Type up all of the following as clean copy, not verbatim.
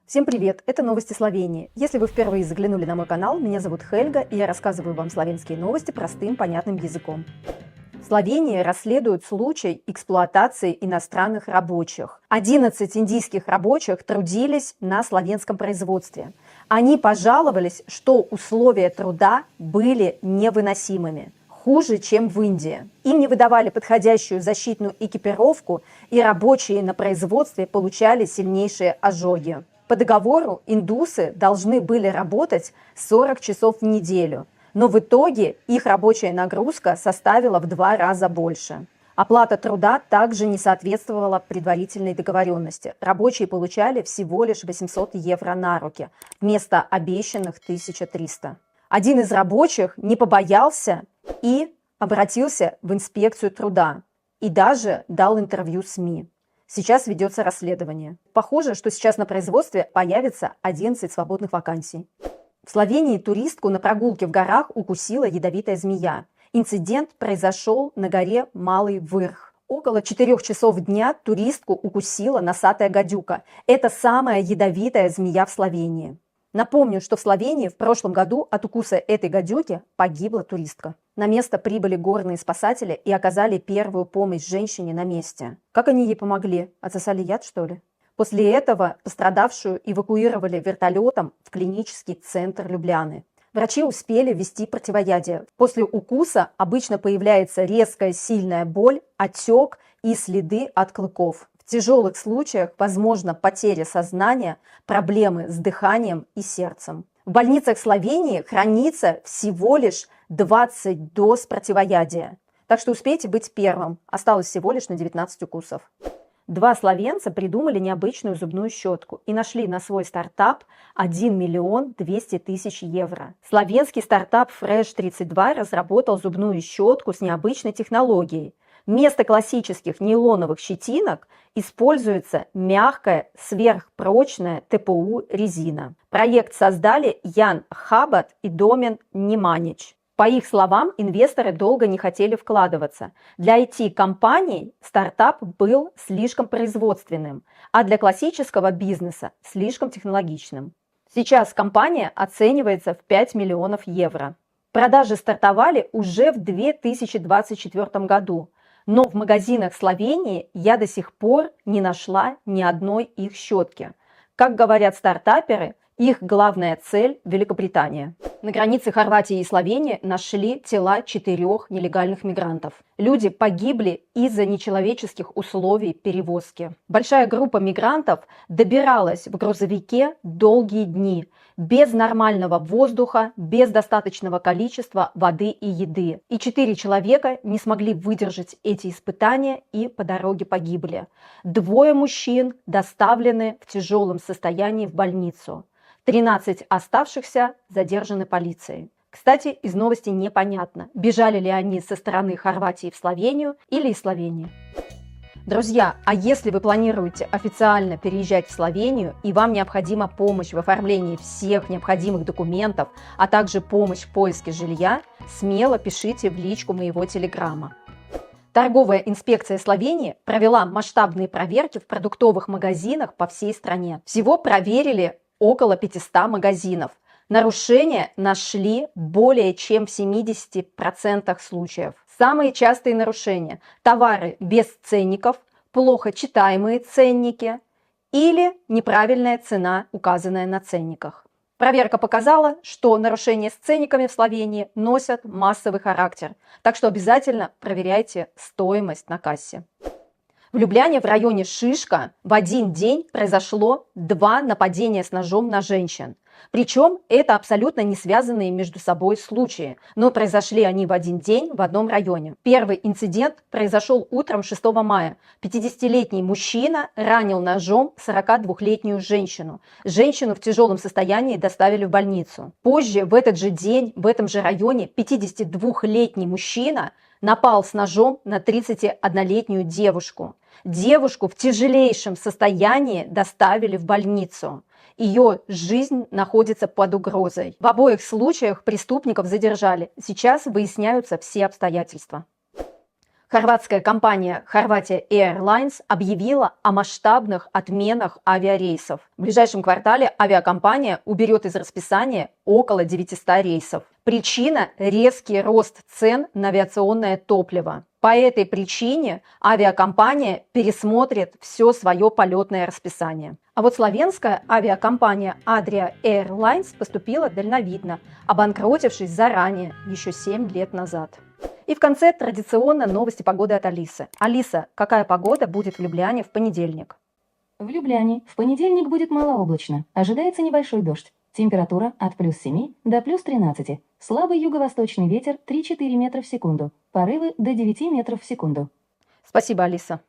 Всем привет! Это новости Словении. Если вы впервые заглянули на мой канал, меня зовут Хельга, и я рассказываю вам словенские новости простым, понятным языком. В Словении расследуют случай эксплуатации иностранных рабочих. 11 индийских рабочих трудились на словенском производстве. Они пожаловались, что условия труда были невыносимыми. Хуже, чем в Индии. Им не выдавали подходящую защитную экипировку, и рабочие на производстве получали сильнейшие ожоги. По договору индусы должны были работать 40 часов в неделю, но в итоге их рабочая нагрузка составила в 2 раза больше. Оплата труда также не соответствовала предварительной договоренности. Рабочие получали всего лишь 800 евро на руки, вместо обещанных 1300. Один из рабочих не побоялся и обратился в инспекцию труда и даже дал интервью СМИ. Сейчас ведется расследование. Похоже, что сейчас на производстве появится 11 свободных вакансий. В Словении туристку на прогулке в горах укусила ядовитая змея. Инцидент произошел на горе Малый Вырх. Около 4 часов дня туристку укусила носатая гадюка. Это самая ядовитая змея в Словении. Напомню, что в Словении в прошлом году от укуса этой гадюки погибла туристка. На место прибыли горные спасатели и оказали первую помощь женщине на месте. Как они ей помогли? Отсосали яд, что ли? После этого пострадавшую эвакуировали вертолетом в клинический центр Любляны. Врачи успели ввести противоядие. После укуса обычно появляется резкая сильная боль, отек и следы от клыков. В тяжелых случаях возможна потеря сознания, проблемы с дыханием и сердцем. В больницах Словении хранится всего лишь 20 доз противоядия. Так что успейте быть первым. Осталось всего лишь на 19 укусов. 2 словенца придумали необычную зубную щетку и нашли на свой стартап 1 миллион 200 тысяч евро. Словенский стартап Fresh32 разработал зубную щетку с необычной технологией. Вместо классических нейлоновых щетинок используется мягкая, сверхпрочная ТПУ резина. Проект создали Ян Хабат и Домен Неманич. По их словам, инвесторы долго не хотели вкладываться. Для IT-компаний стартап был слишком производственным, а для классического бизнеса слишком технологичным. Сейчас компания оценивается в 5 миллионов евро. Продажи стартовали уже в 2024 году. Но в магазинах Словении я до сих пор не нашла ни одной их щетки. Как говорят стартаперы, их главная цель – Великобритания. На границе Хорватии и Словении нашли тела 4 нелегальных мигрантов. Люди погибли из-за нечеловеческих условий перевозки. Большая группа мигрантов добиралась в грузовике долгие дни, без нормального воздуха, без достаточного количества воды и еды. И 4 человека не смогли выдержать эти испытания и по дороге погибли. 2 мужчин доставлены в тяжелом состоянии в больницу. 13 оставшихся задержаны полицией. Кстати, из новости непонятно, бежали ли они со стороны Хорватии в Словению или из Словении. Друзья, а если вы планируете официально переезжать в Словению и вам необходима помощь в оформлении всех необходимых документов, а также помощь в поиске жилья, смело пишите в личку моего телеграма. Торговая инспекция Словении провела масштабные проверки в продуктовых магазинах по всей стране. Всего проверили около 500 магазинов. Нарушения нашли более чем в 70% случаев. Самые частые нарушения – товары без ценников, плохо читаемые ценники или неправильная цена, указанная на ценниках. Проверка показала, что нарушения с ценниками в Словении носят массовый характер, так что обязательно проверяйте стоимость на кассе. В Любляне в районе Шишка в один день произошло 2 нападения с ножом на женщин. Причем это абсолютно не связанные между собой случаи, но произошли они в один день в одном районе. Первый инцидент произошел утром 6 мая. 50-летний мужчина ранил ножом 42-летнюю женщину. Женщину в тяжелом состоянии доставили в больницу. Позже в этот же день в этом же районе 52-летний мужчина напал с ножом на 31-летнюю девушку. Девушку в тяжелейшем состоянии доставили в больницу. Ее жизнь находится под угрозой. В обоих случаях преступников задержали. Сейчас выясняются все обстоятельства. Хорватская компания Хорватия Airlines объявила о масштабных отменах авиарейсов. В ближайшем квартале авиакомпания уберет из расписания около 900 рейсов. Причина – резкий рост цен на авиационное топливо. По этой причине авиакомпания пересмотрит все свое полетное расписание. А вот словенская авиакомпания Adria Airlines поступила дальновидно, обанкротившись заранее, еще 7 лет назад. И в конце традиционно новости погоды от Алисы. Алиса, какая погода будет в Любляне в понедельник? В Любляне в понедельник будет малооблачно. Ожидается небольшой дождь. Температура от плюс 7 до плюс 13. Слабый юго-восточный ветер 3-4 метра в секунду. Порывы до 9 метров в секунду. Спасибо, Алиса.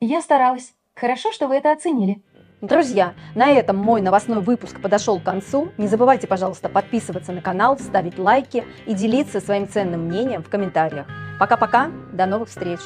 Я старалась. Хорошо, что вы это оценили. Друзья, на этом мой новостной выпуск подошел к концу. Не забывайте, пожалуйста, подписываться на канал, ставить лайки и делиться своим ценным мнением в комментариях. Пока-пока, до новых встреч!